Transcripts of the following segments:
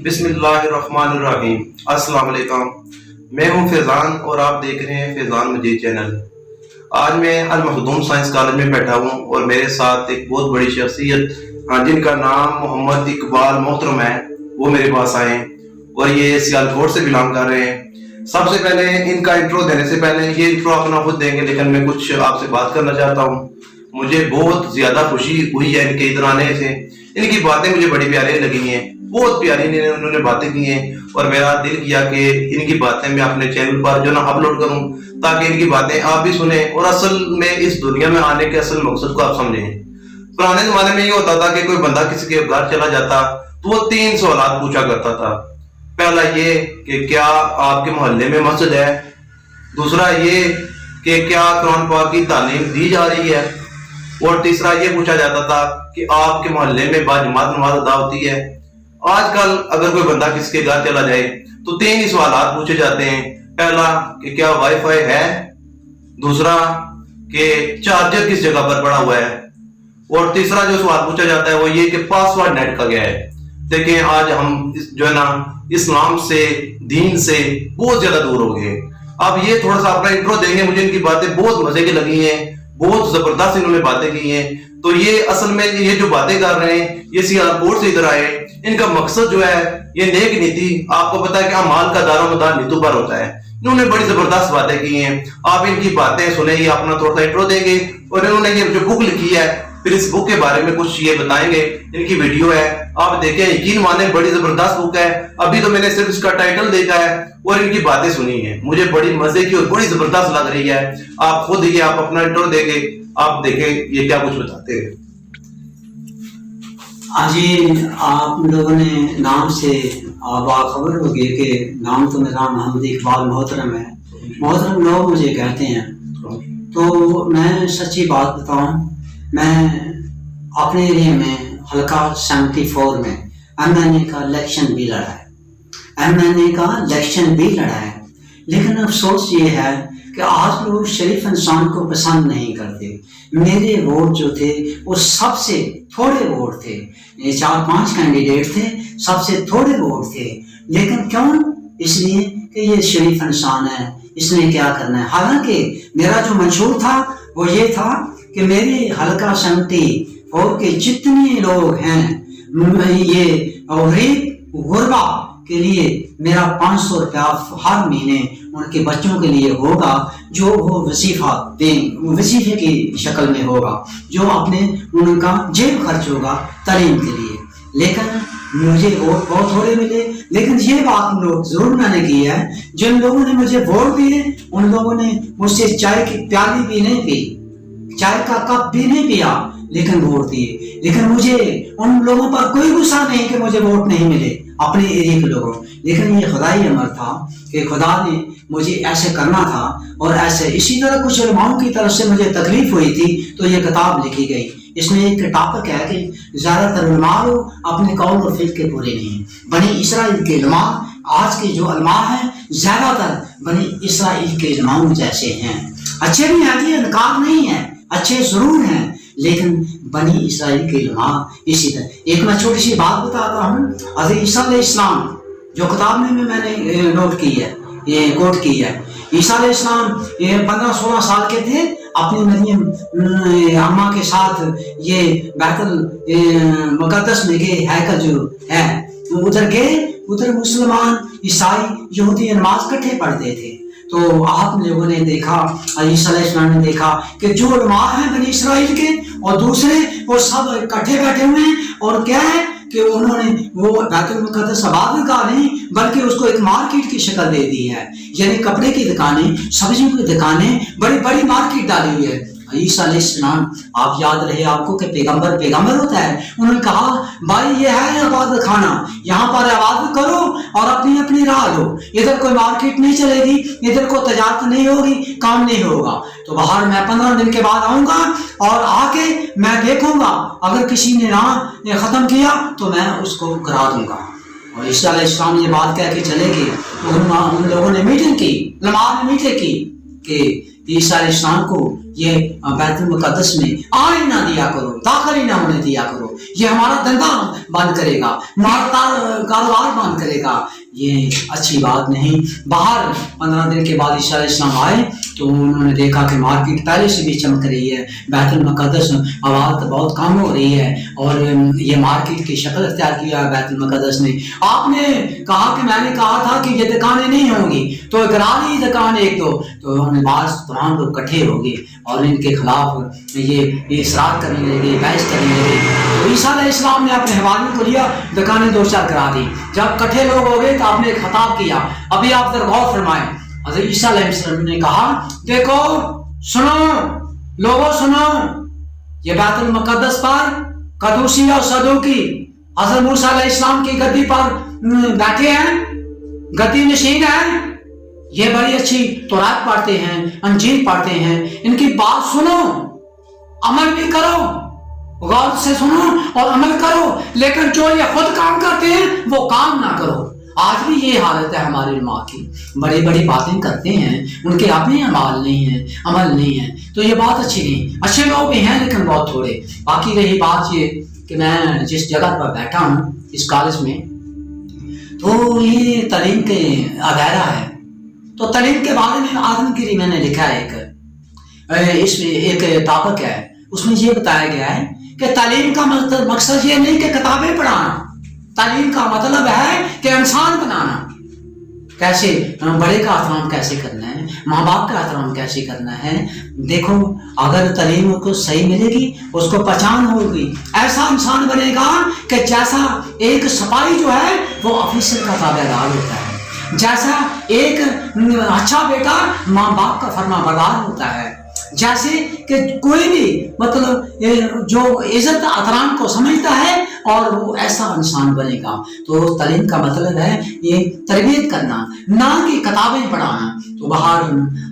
بسم اللہ الرحمن الرحیم۔ السلام علیکم، میں ہوں فیضان اور آپ دیکھ رہے ہیں فیضان مجید چینل۔ آج میں المخدوم سائنس کالج میں بیٹھا ہوں اور میرے ساتھ ایک بہت بڑی شخصیت جن کا نام محمد اقبال محترم ہے، وہ میرے پاس آئے ہیں اور یہ سیالکوٹ سے بلانگ کر رہے ہیں۔ سب سے پہلے ان کا انٹرو دینے سے پہلے یہ انٹرو اپنا خود دیں گے، لیکن میں کچھ آپ سے بات کرنا چاہتا ہوں۔ مجھے بہت زیادہ خوشی ہوئی ہے ان کے ادھر آنے سے، ان کی باتیں مجھے بڑی پیاری لگی ہیں، بہت پیاری انہوں نے باتیں کی ہیں اور میرا دل کیا کہ ان کی باتیں میں اپنے چینل پر جو نا اپلوڈ کروں تاکہ ان کی باتیں آپ بھی سنیں اور اصل میں اس دنیا میں آنے کے اصل مقصد کو آپ سمجھیں۔ پرانے زمانے میں یہ ہوتا تھا کہ کوئی بندہ کسی کے گھر چلا جاتا تو وہ 3 سوالات پوچھا کرتا تھا۔ پہلا یہ کہ کیا آپ کے محلے میں مسجد ہے، دوسرا یہ کہ کیا قرآن پاک کی تعلیم دی جا رہی ہے، اور تیسرا یہ پوچھا جاتا تھا کہ آپ کے محلے میں باجماعت نماز ادا ہوتی ہے۔ آج کل اگر کوئی بندہ کسی کے گھر چلا جائے تو 3 ہی سوالات پوچھے جاتے ہیں۔ پہلا کہ کیا وائی فائی ہے، دوسرا کہ چارجر کس جگہ پر پڑا ہوا ہے، اور تیسرا جو سوال پوچھا جاتا ہے وہ یہ کہ پاسورڈ نیٹ کا کیا ہے۔ دیکھیں آج ہم جو ہے نا اسلام سے، دین سے بہت زیادہ دور ہو گئے۔ اب یہ تھوڑا سا اپنا انٹرو دیں گے، مجھے ان کی باتیں بہت مزے کی لگی ہیں، بہت زبردست انہوں نے باتیں کی ہیں۔ تو یہ اصل میں یہ جو باتیں کر رہے ہیں یہ سیالکوٹ سے ادھر آئے، ان کا مقصد جو ہے یہ نیک نیتی، آپ کو پتا ہے کہ اعمال کا دار و مدار نیتوں پر ہوتا ہے۔ انہوں نے بڑی زبردست باتیں کی ہیں، آپ ان کی باتیں سنیں گے، اپنا تھوڑا سا انٹرو دیں گے اور انہوں نے یہ جو بک لکھی ہے پھر اس بک کے بارے میں کچھ یہ بتائیں گے۔ ان کی ویڈیو ہے، آپ دیکھیں، یقین مانیں بڑی زبردست بک ہے۔ ابھی تو میں نے صرف اس کا ٹائٹل دیکھا ہے اور ان کی باتیں سنی ہیں، مجھے بڑی مزے کی اور بڑی زبردست لگ رہی ہے۔ آپ خود ہی آپ اپنا انٹرو دیں گے، آپ دیکھیں یہ کیا کچھ بتاتے ہیں۔ جی، آپ لوگوں نے نام سے باخبر ہو گئے کہ نام تو میرا محمد اقبال محترم ہے، محترم لوگ مجھے کہتے ہیں۔ تو میں سچی بات بتاؤں، میں اپنے ایریے میں حلقہ 74 میں MNA کا الیکشن بھی لڑا ہے، MNA کا الیکشن بھی لڑا ہے، لیکن افسوس یہ ہے کہ آج لوگ شریف انسان کو پسند نہیں کرتے۔ میرے ووٹ جو تھے وہ سب سے تھوڑے ووٹ تھے، 4-5 کینڈیڈیٹ تھے، سب سے تھوڑے ووٹ تھے، لیکن کیوں؟ اس لیے کہ یہ شریف انسان ہے، اس نے کیا کرنا ہے۔ حالانکہ میرا جو منشور تھا وہ یہ تھا کہ میرے حلقہ 74 کے جتنے لوگ ہیں یہ غریب غربا کے لیے میرا 500 روپیہ ہر مہینے ان کے بچوں کے لیے ہوگا، جو وہ وظیفہ دیں، وظیفے کی شکل میں ہوگا، جو اپنے ان کا جیب خرچ ہوگا تعلیم کے لیے۔ لیکن مجھے ووٹ بہت تھوڑے ملے، لیکن یہ بات لوگ ضرور میں نے کی ہے، جن لوگوں نے مجھے ووٹ دیے ان لوگوں نے مجھ سے چائے کی پیالی بھی نہیں پی، چائے کا کپ بھی نہیں پیا، لیکن ووٹ دیے۔ لیکن مجھے ان لوگوں پر کوئی غصہ نہیں کہ مجھے ووٹ نہیں ملے، اپنے ایریے کے لوگوں، لیکن یہ خدائی امر تھا کہ خدا نے مجھے ایسے کرنا تھا اور ایسے۔ اسی طرح کچھ علماؤں کی طرف سے مجھے تکلیف ہوئی تھی تو یہ کتاب لکھی گئی۔ اس میں ایک ٹاپک ہے کہ زیادہ تر علماء اپنے قول اور فعل کے پورے نہیں۔ بنی اسرائیل کے علماء، آج کے جو علماء ہیں زیادہ تر بنی اسرائیل کے علماء جیسے ہیں۔ اچھے بھی ہیں، یہ انکار نہیں ہے، اچھے ضرور ہیں، لیکن بنی اسرائیل کے علماء اسی طرح۔ ایک میں چھوٹی سی بات بتاتا ہوں، حضرت عیسیٰ علیہ السلام جو کتاب میں نے نوٹ کی ہے، یہ کوٹ کی ہے، عیسیٰ علیہ السلام 15-16 سال کے تھے، اپنی مریم اماں کے ساتھ یہ بیت المقدس میں گئے، ہیکل جو ہے ادھر گئے، ادھر مسلمان عیسائی یہودی نماز کٹھے پڑھتے تھے۔ تو آپ لوگوں نے دیکھا، عیسیٰ علیہ السلام نے دیکھا کہ جو علماء ہیں بنی اسرائیل کے اور دوسرے وہ سب اکٹھے بیٹھے ہوئے ہیں، اور کیا ہے کہ انہوں نے وہ بیت المقدس آباد کا نہیں بلکہ اس کو ایک مارکیٹ کی شکل دے دی ہے، یعنی کپڑے کی دکانیں، سبزیوں کی دکانیں، بڑی بڑی مارکیٹ ڈالی ہوئی ہے۔ عیسیٰ علیہ السلام، آپ یاد رہے آپ کو کہ پیغمبر ہوتا ہے، انہوں نے کہا بھائی یہ ہے عبادت خانہ، یہاں پر عبادت کرو اور اپنی اپنی راہ لو، ادھر کوئی مارکیٹ نہیں چلے گی، ادھر کوئی تجارت نہیں ہوگی، کام نہیں ہوگا۔ تو باہر میں 15 دن کے بعد آؤں گا اور آ کے میں دیکھوں گا، اگر کسی نے نہ ختم کیا تو میں اس کو کرا دوں گا۔ اور عیسیٰ علیہ السلام یہ بات کہہ کے چلے گئے، تو ان لوگوں نے میٹنگ کی، علماء نے میٹنگ کی کہ عیسیٰ علیہ السلام کو یہ بیت المقدس میں آنے نہ دیا کرو، داخل ہی نہ ہونے دیا کرو، یہ ہمارا دھندا بند کرے گا، ہمارا کاروبار بند کرے گا، یہ اچھی بات نہیں۔ باہر 15 دن کے بعد عیسیٰ علیہ السلام آئے تو انہوں نے دیکھا کہ مارکیٹ پہلے سے بھی چمک رہی ہے، بیت المقدس آواز بہت کم ہو رہی ہے اور یہ مارکیٹ کی شکل اختیار کیا ہے بیت المقدس نے۔ آپ نے کہا کہ میں نے کہا تھا کہ یہ دکانیں نہیں ہوں گی، تو گرا لی دکان ایک دو، تو انہوں نے بعض تمام لوگ اکٹھے ہو گئے اور ان کے خلاف یہ اصرار کرنے لگے، بحث کرنے لگے۔ تو عیسیٰ علیہ السلام نے اپنے حوالیوں کو لیا، دکانیں دو چار کرا دی۔ جب اکٹھے لوگ ہو گئے تو آپ نے ایک خطاب کیا، ابھی آپ ذرا غور فرمائیں۔ حضرت عیسیٰ علیہ السلام نے کہا دیکھو سنو لوگوں سنو، یہ بیت المقدس پر قدوسی اور صدوقی حضرت موسیٰ علیہ السلام کی گدی پر بیٹھے ہیں، گدی نشین ہیں، یہ بڑی اچھی تورات پڑھتے ہیں، انجیل پڑھتے ہیں، ان کی بات سنو، عمل بھی کرو، غور سے سنو اور عمل کرو، لیکن جو یہ خود کام کرتے ہیں وہ کام نہ کرو۔ آج بھی یہ حالت ہے ہمارے علماء کی، بڑی بڑی باتیں کرتے ہیں، ان کے اپنے عمل نہیں ہیں، عمل نہیں ہے، تو یہ بات اچھی نہیں۔ اچھے لوگ بھی ہیں لیکن بہت تھوڑے۔ باقی رہی بات یہ کہ میں جس جگہ پر بیٹھا ہوں اس کالج میں، تو یہ تعلیم کے ادارہ ہے، تو تعلیم کے بارے میں آدم گیری میں نے لکھا ہے اس میں ایک ٹاپک ہے، اس میں یہ بتایا گیا ہے کہ تعلیم کا مقصد یہ نہیں کہ کتابیں پڑھانا، تعلیم کا مطلب ہے کہ انسان بنانا، کیسے بڑے کا احترام کیسے کرنا ہے، ماں باپ کا احترام کیسے کرنا ہے۔ دیکھو اگر تعلیم کو صحیح ملے گی، اس کو پہچان ہوگی، ایسا انسان بنے گا کہ جیسا ایک سپاہی جو ہے وہ آفیسر کا تابع دار ہوتا ہے، جیسا ایک اچھا بیٹا ماں باپ کا فرما بردار ہوتا ہے، جیسے کہ کوئی بھی مطلب جو عزت احترام کو سمجھتا ہے اور وہ ایسا انسان بنے گا۔ تو تعلیم کا مطلب ہے یہ تربیت کرنا، نہ کہ کتابیں پڑھانا۔ تو باہر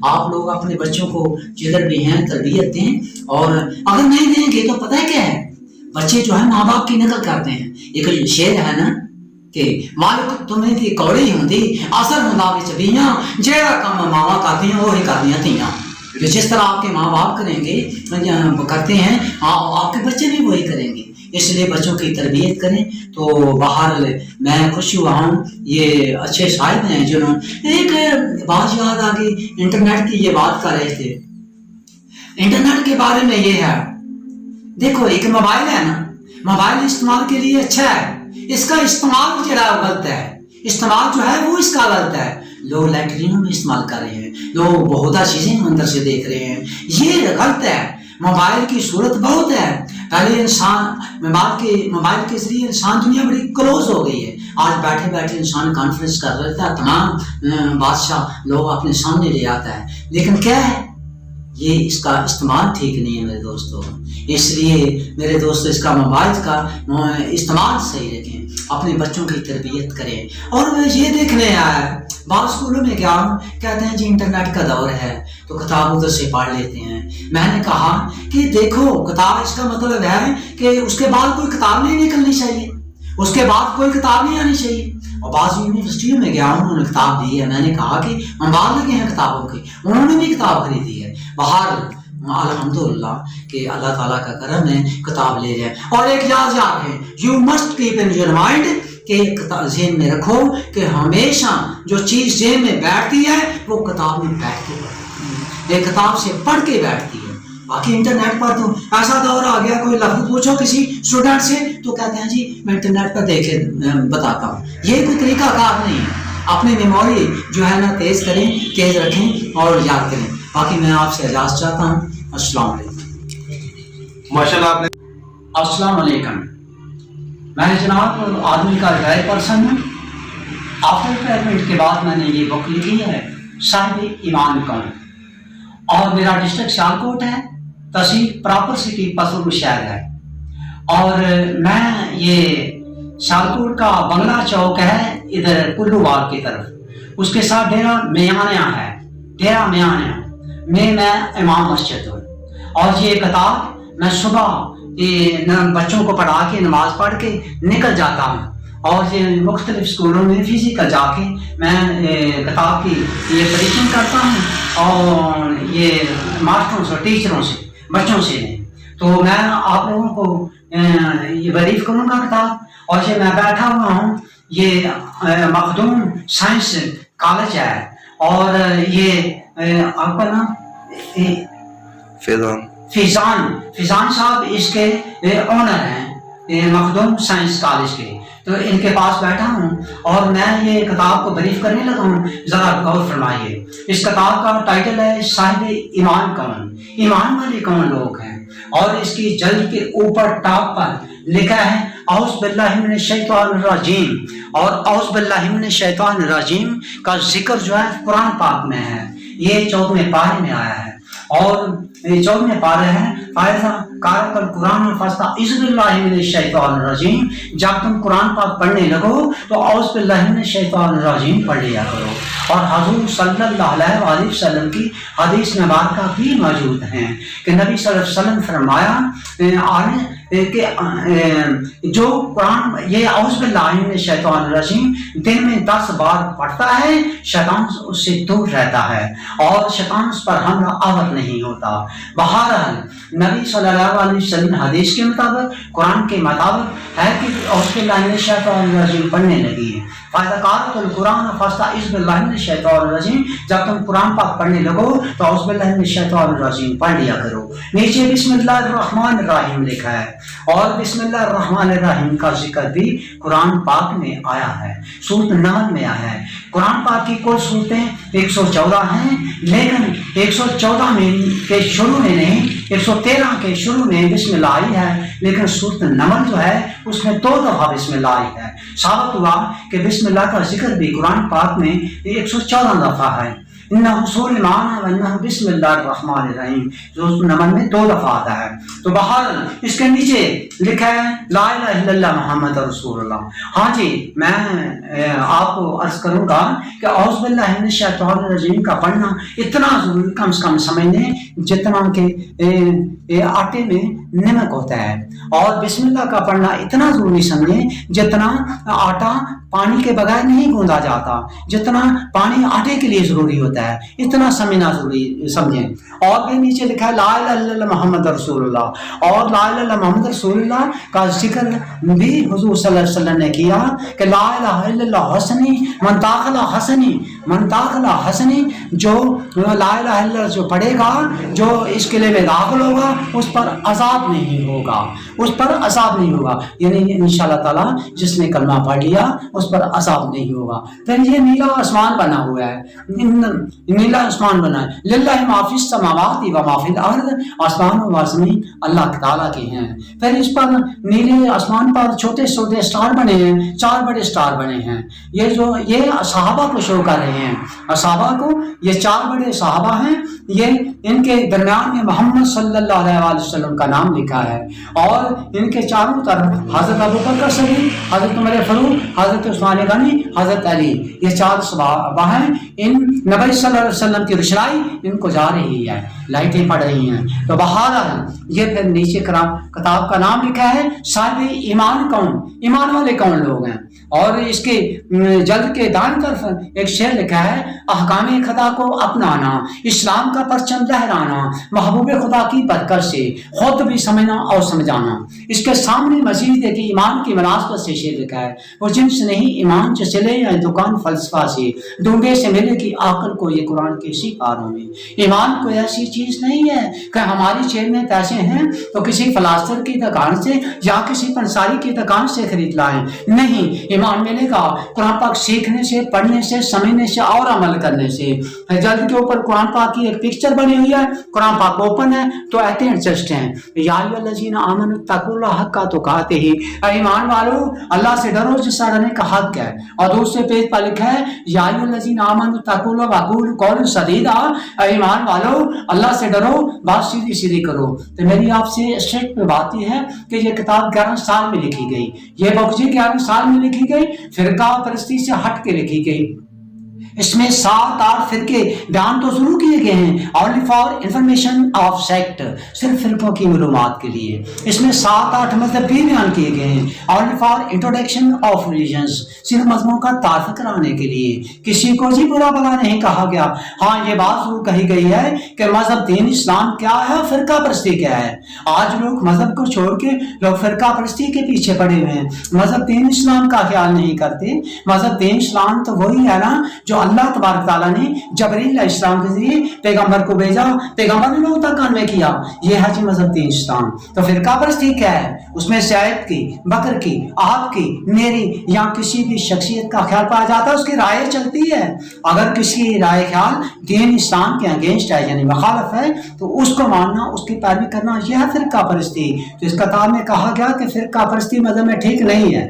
آپ لوگ اپنے بچوں کو جدھر بھی ہیں تربیت دیں، اور اگر نہیں دیں گے تو پتہ ہے کیا ہے، بچے جو ہے ماں باپ کی نقل کرتے ہیں۔ ایک شعر ہے نا کہ مالک تمہیں دی کوڑی ہوندی اثر ہوندا وچ بیاں، جیڑا کام ماواں کردیاں وہی کردیاں تھیاں۔ جس طرح آپ کے ماں باپ کریں گے کرتے ہیں، آپ کے بچے بھی وہی کریں گے۔ اس لیے بچوں کی تربیت کریں۔ تو باہر میں خوش ہوا ہوں، یہ اچھے صاحب ہیں جنہوں ایک بات یاد آ گئی، انٹرنیٹ کی یہ بات کر رہے تھے۔ انٹرنیٹ کے بارے میں یہ ہے، دیکھو ایک موبائل ہے نا، موبائل استعمال کے لیے اچھا ہے، اس کا استعمال جو ہے غلط ہے، استعمال جو ہے وہ اس کا غلط ہے۔ لوگ لیٹرینوں میں استعمال کر رہے ہیں، لوگ بہت چیزیں اندر سے دیکھ رہے ہیں، یہ غلط ہے۔ موبائل کی صورت بہت ہے، پہلے انسان موبائل کے ذریعے انسان دنیا بڑی کلوز ہو گئی ہے۔ آج بیٹھے بیٹھے انسان کانفرنس کر رہتا ہے، تمام بادشاہ لوگ اپنے سامنے لے آتا ہے، لیکن کیا ہے یہ اس کا استعمال ٹھیک نہیں ہے میرے دوستو۔ اس لیے میرے دوستو اس کا موبائل کا استعمال صحیح رکھیں، اپنے بچوں کی تربیت کریں۔ اور میں یہ دیکھنے آیا ہے بعض اسکولوں میں کیا کہتے ہیں جی انٹرنیٹ کا دور ہے تو کتاب ادھر سے پڑھ لیتے ہیں۔ میں نے کہا کہ دیکھو کتاب اس کا مطلب ہے کہ اس کے بعد کوئی کتاب نہیں نکلنی چاہیے، اس کے بعد کوئی کتاب نہیں آنی چاہیے۔ اور بعض یونیورسٹیوں میں گیا انہوں نے کتاب دی ہے، میں نے کہا کہ ہم بعد لگے ہیں کتابوں کی، انہوں نے بھی کتاب خریدی ہے۔ باہر الحمدللہ کہ اللہ تعالیٰ کا کرم ہے، کتاب لے جائے۔ اور ایک یاد رکھیں، you must keep in your mind, کہ ذہن میں رکھو کہ ہمیشہ جو چیز ذہن میں بیٹھتی ہے وہ کتاب میں بیٹھ کے بیٹھتی ہے، یہ کتاب سے پڑھ کے بیٹھتی ہے۔ باقی انٹرنیٹ پر تو ایسا دور آ گیا، کوئی لفظ پوچھو کسی اسٹوڈنٹ سے تو کہتے ہیں جی میں انٹرنیٹ پر دیکھ کے بتاتا ہوں۔ یہ کوئی طریقہ کار نہیں ہے۔ اپنی میموری جو ہے نا تیز کریں، تیز رکھیں اور یاد کریں۔ باقی میں آپ سے اجازت چاہتا ہوں۔ السلام علیکم۔ ماشاءاللہ آپ نے السلام علیکم۔ میں جناب آدمی کا رائے پرسن ہوں۔ آفٹر ریٹائرمنٹ کے بعد میں نے یہ بک لکھی ہے صاحب ایمان کون، اور میرا ڈسٹرکٹ سیالکوٹ ہے، تحصیل پراپر سٹی پسر شہر ہے، اور میں یہ سیالکوٹ کا بنگلہ چوک ہے ادھر کلو باغ کی طرف، اس کے ساتھ ڈیرا میانیہ ہے، ڈیرا میانیہ میں امام مسجد ہوں۔ اور یہ کتاب میں صبح بچوں کو پڑھا کے نماز پڑھ کے نکل جاتا ہوں، اور یہ مختلف اسکولوں میں فزیکل جا کے میں کتاب کی یہ پریشن کرتا ہوں اور یہ ماسٹروں سے ٹیچروں سے بچوں سے نہیں. تو میں آپ لوگوں کو یہ بریف کروں گا کتاب. اور یہ میں بیٹھا ہوا ہوں, یہ مخدوم سائنس کالج ہے, اور یہ آپ کا نام فیضان صاحب اس کے اونر ہیں مخدوم سائنس کالج کے. تو ان کے پاس بیٹھا ہوں اور میں یہ کتاب کو بریف کرنے لگا ہوں. ذرا غور فرمائیے. اس کتاب کا ٹائٹل ہے صاحب ایمان کون, ایمان والے کون لوگ ہیں. اور اس کی جلد کے اوپر ٹاپ پر لکھا ہے اعوذ باللہ من الشیطان الرجیم. اور اعوذ باللہ من الشیطان الرجیم کا ذکر جو ہے قرآن پاک میں ہے. یہ 14ویں پارے میں آیا ہے. اور 14ویں پارے ہے فائزہ قارئ القرآن فاستعذ باللہ من الشیطان الرجیم. جب تم قرآن پاک پڑھنے لگو تو اعوذ باللہ من الشیطان الرجیم پڑھ لیا کرو. اور حضور صلی اللہ علیہ وآلہ وسلم کی حدیث مبارکہ بھی موجود ہیں کہ نبی صلی اللہ علیہ وسلم فرمایا کہ جو قرآن یہ اعوذ باللہ من الشیطان الرجیم دن میں 10 بار پڑھتا ہے شیطان اس سے دور رہتا ہے اور شیطان اس پر حملہ آور نہیں ہوتا. بہرحال نبی صلی اللہ علیہ وسلم حدیث کے مطابق قرآن کے مطابق ہے کہ اعوذ باللہ من الشیطان الرجیم پڑھنے لگی ہے. فَإِذَا قَرَأْتُ الْقُرْآنَ فَاسْتَعِذْ بِاللَّهِ مِنَ الشَّيْطَانِ الرَّجِيمِ. جب تم قرآن پاک پڑھنے لگو تو اعوذ باللہ من الشیطان الرجیم پڑھ لیا کرو. نیچے بسم اللہ الرحمن الرحیم لکھا ہے اور بسم اللہ الرحمن الرحیم کا ذکر بھی قرآن پاک میں آیا ہے, سورۃ النحل میں آیا ہے. قرآن پاک کی کل صورتیں 114 ہیں, لیکن 114 میں کے شروع میں نہیں, 113 کے شروع میں بسم اللہ آئی ہے, لیکن سورۃ النحل جو ہے اس میں 2 دفعہ بسم اللہ آئی ہے. ثابت ہوا کہ بسم اللہ کا ذکر بھی قرآن پاک میں 114 دفعہ ہے. انہ سلیمان و انہ بسم اللہ الرحمن الرحیم جو نمن میں 2 دفعہ آتا ہے. تو بہرحال اس کے نیچے لکھا ہے لا الہ الا اللہ محمد رسول اللہ. ہاں جی, میں آپ کو عرض کروں گا کہ اعوذ باللہ من الشیطان الرجیم کا پڑھنا اتنا ضروری, کم سے کم سمجھنے جتنا کہ آٹے میں نمک ہوتا ہے, اور بسم اللہ کا پڑھنا اتنا ضروری سمجھیں جتنا آٹا پانی کے بغیر نہیں گوندا جاتا, جتنا پانی آٹے کے لیے ضروری ہوتا ہے, اتنا سمجھنا ضروری سمجھیں. اور بھی نیچے لکھا ہے لا الہ الا اللہ محمد رسول اللہ, اور لا الہ الا اللہ محمد رسول اللہ کا ذکر بھی حضور صلی اللہ علیہ وسلم نے کیا کہ لا الہ الا اللہ حسنی من داخل حسنی, من داخل حسنی, جو لا الہ الا اللہ جو پڑھے گا, جو اس قلعے میں داخل ہوگا اس پر عذاب نہیں ہوگا, اس پر عذاب نہیں ہوگا. یعنی انشاءاللہ تعالیٰ جس نے کلمہ پڑھ لیا اس پر عذاب نہیں ہوگا. پھر یہ نیلا آسمان بنا ہوا ہے, نیلا آسمان بنا ہے. للہ ما فی السماوات و ما فی الارض, آسمان و زمین اللہ تعالیٰ کے ہیں. پھر اس پر نیلے آسمان پر چھوٹے چھوٹے سٹار بنے ہیں, 4 بڑے سٹار بنے ہیں. یہ صحابہ کو شو کر رہے ہیں, صحابہ کو, یہ 4 بڑے صحابہ ہیں, یہ ان کے درمیان میں محمد صلی اللہ علیہ وسلم کا نام لکھا ہے, اور ان کے چاروں طرف حضرت ابوبکر صدیق, حضرت عمر فاروق, حضرت عثمان غنی, حضرت علی, یہ 4 صحابہ ہیں. ان نبی صلی اللہ علیہ وسلم کی روشنائی ان کو جا رہی ہے, لائٹیں پڑ رہی ہیں. تو بہرحال یہ پھر نیچے کتاب کا نام لکھا ہے صاحب ایمان کون, ایمان والے کون لوگ ہیں. اور اس کے جلد کے دائیں طرف ایک شعر لکھا ہے احکام خدا کو اپنانا, اسلام کا پرچم لہرانا, محبوب خدا کی برکت سے خود بھی سمجھنا اور سمجھانا. اس کے سامنے مزید ہے کہ ایمان کی مناسبت سے شعر لکھا ہے وہ جنس نہیں ایمان سے چلے یا دکان فلسفہ سے, ڈونگے سے ملے کی عقل کو یہ قرآن کے اسی پاروں میں. ایمان کوئی ایسی چیز نہیں ہے کہ ہماری جیب میں پیسے ہیں تو کسی فلاسفر کی دکان سے یا کسی پنساری کی دکان سے خرید لائیں. نہیں, ایمان ملے گا قرآن پاک سیکھنے سے, پڑھنے سے, سمجھنے سے اور عمل کرنے سے. جلد کے اوپر قرآن پاک کی ایک پکچر بنی ہوئی ہے, قرآن پاک اوپن ہے تو ایتے ایڈجسٹ ہیں. یا ایھا الذین آمنوا اتقوا اللہ حق تقاتہ, ایمان والو اللہ سے ڈرو جس ڈرنے کا حق ہے. اور دوسرے پیج پر لکھا ہے یا ایھا الذین آمنوا اتقوا اللہ وقولوا قولا سدیدا, ایمان والو اللہ سے ڈرو, بات سیدھی سیدھی کرو. تو میری آپ سے اسٹریٹ پہ بات یہ ہے کہ یہ کتاب 11 سال میں لکھی گئی, یہ بک جی 11 سال میں لکھی گئی, فرقہ پرستی سے ہٹ کے لکھی گئی. اس میں 7-8 فرقے بیان تو ضرور کیے گئے ہیں، only for information of sect، صرف فرقوں کی معلومات کے لیے۔ اس میں 7-8 مذہب بھی بیان کیے گئے ہیں، only for introduction of religions، صرف مذہبوں کا تعارف کرانے کے لیے۔ کسی کو بھی برا بلا نہیں کہا گیا۔ ہاں یہ بات ضرور کہی گئی ہے کہ مذہب دین اسلام کیا ہے اور فرقہ پرستی کیا ہے۔ آج لوگ مذہب کو چھوڑ کے لوگ فرقہ پرستی کے پیچھے پڑے ہوئے ہیں، مذہب دین اسلام کا خیال نہیں کرتے۔ مذہب دین اسلام تو وہی ہے نا جو اللہ تبارک تعالیٰ نے جبرائیل علیہ السلام کے ذریعے پیغمبر کو بھیجا، پیغمبر نے لوگوں تک کنوے کیا، یہ ہے جی مذہب دین اسلام۔ تو فرقہ پرستی کیا ہے؟ اس میں سعید کی، بکر کی، آپ کی، میری یا کسی بھی شخصیت کا خیال پایا جاتا ہے، اس کی رائے چلتی ہے۔ اگر کسی رائے خیال دین اسلام کے اگینسٹ ہے یعنی مخالف ہے تو اس کو ماننا، اس کی پیروی کرنا، یہ ہے فرقہ پرستی۔ تو اس کتاب میں کہا گیا کہ فرقہ پرستی مذہب میں ٹھیک نہیں ہے۔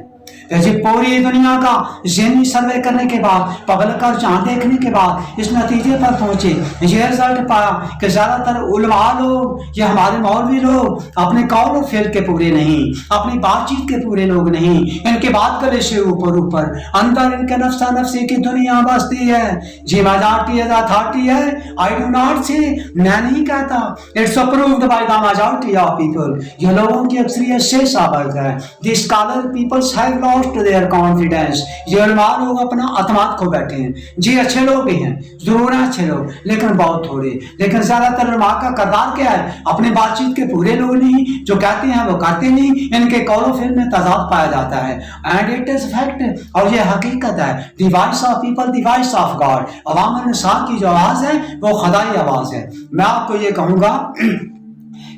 جیسے پوری دنیا کا ذہنی سروے کرنے کے بعد، پبلک کا رجحان دیکھنے کے بعد اس نتیجے پر پہنچے، یہ رزلٹ پایا کہ زیادہ تر علماء لوگ، یہ ہمارے مولوی لوگ اپنے قول و فعل کے پورے نہیں، اپنی بات چیت کے پورے لوگ نہیں، ان کے بات کرنے سے اوپر اندر ان کے نفسہ نفسی کی دنیا بستی ہے۔ جی میجارٹی از اتھارٹی ہے، آئی ڈو ناٹ سے، میں نہیں کہتا، it's approved by the majority of people, یہ لوگوں کی اکثریت سے ثابت ہے۔ The scholar peoples have lost their confidence، یہ علماء لوگ اپنا اعتماد کھو بیٹھے ہیں۔ جی اچھے لوگ بھی ہیں، ضرور ہیں اچھے لوگ، لیکن بہت تھوڑے۔ لیکن زیادہ تر علماء کا کردار کیا ہے؟ اپنے بات چیت کے پورے لوگ نہیں، جو کہتے ہیں وہ کرتے نہیں، ان کے قول و فعل میں تضاد پایا جاتا ہے۔ and it is fact، اور یہ حقیقت ہے۔ the voice of people the voice of God، عوام النساء کی جو آواز ہے وہ خدائی آواز ہے۔ میں آپ کو یہ کہوں گا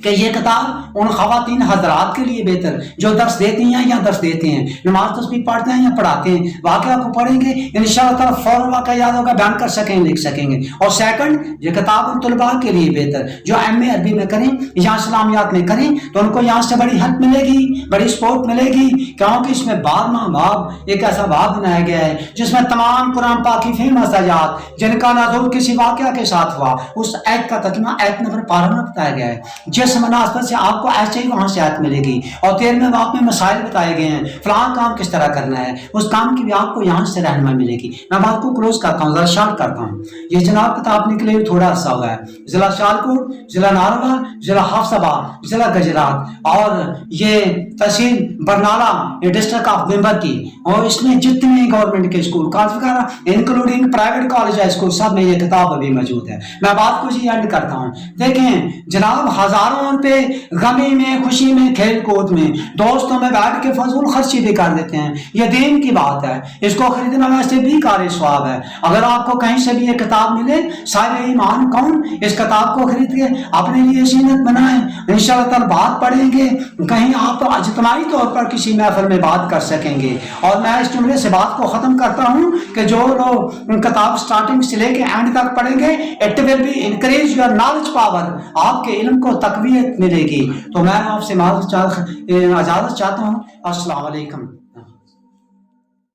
کہ یہ کتاب ان خواتین حضرات کے لیے بہتر جو درس دیتی ہیں یا درس دیتے ہیں، نماز تسبیح پڑھتے ہیں یا پڑھاتے ہیں، واقعہ کو پڑھیں گے انشاءاللہ تعالیٰ فوراً واقعہ یاد ہوگا، بیان کر سکیں، لکھ سکیں گے۔ اور سیکنڈ، یہ کتاب ان طلباء کے لیے بہتر جو ایم اے عربی میں کریں یا اسلامیات میں کریں تو ان کو یہاں سے بڑی ہیلپ ملے گی، بڑی سپورٹ ملے گی، کیونکہ اس میں 12واں باب ایک ایسا باب بنایا گیا ہے جس میں تمام قرآن پاک کی فیمس آیات جن کا نزول کسی واقعہ کے ساتھ ہوا، اس آیت کا ترجمہ آیت نمبر 12 میں بتایا گیا ہے۔ جس مناسبت سے آپ کو ایسے ہی وہاں سے آیت ملے گی، اور 13ویں باب میں مسائل بتائے گئے ہیں، فلاں کام کس طرح کرنا ہے، اس کام کی بھی آپ کو یہاں سے رہنمائی ملے گی۔ میں بات کو کلوز کرتا ہوں، ذرا شارٹ کرتا ہوں۔ یہ جناب کتاب نکلے ہوئے تھوڑا عرصہ ہوا ہے، ضلع شالکوٹ، ضلع ناروا، ضلع حافظ آباد، ضلع گجرات، اور یہ تحصیل برنالہ، یہ ڈسٹرکٹ آف ممبر کی، اور اس میں جتنے گورنمنٹ کے اسکول کالج وغیرہ انکلوڈنگ پرائیویٹ کالج ہے اسکول سب میں یہ کتاب ابھی موجود ہے۔ میں بات کو جی اینڈ کرتا ہوں۔ دیکھیں جناب، ہزاروں پہ غمی میں، خوشی میں، کھیل کود میں، دوستوں میں بیٹھ کے فضول خرچی بھی کر دیتے ہیں، یہ دین کی بات ہے، اس کو خریدنا ویسے بھی کار ثواب ہے۔ اگر آپ کو کہیں سے بھی یہ کتاب ملے، صاحب ایمان کون اس کتاب کو خرید کے اپنے لیے زینت بنائیں، انشاءاللہ تعالی بات پڑھیں گے، کہیں آپ اجتماعی طور پر کسی محفل میں بات کر سکیں گے۔ اور میں اس جملے سے بات کو ختم کرتا ہوں کہ جو لوگ کتاب سٹارٹنگ سے لے کے اینڈ تک پڑھیں گے، it will be encourage your knowledge power, آپ کے علم کو تقویت ملے گی۔ تو میں آپ سے اجازت چاہتا ہوں۔ السلام علیکم۔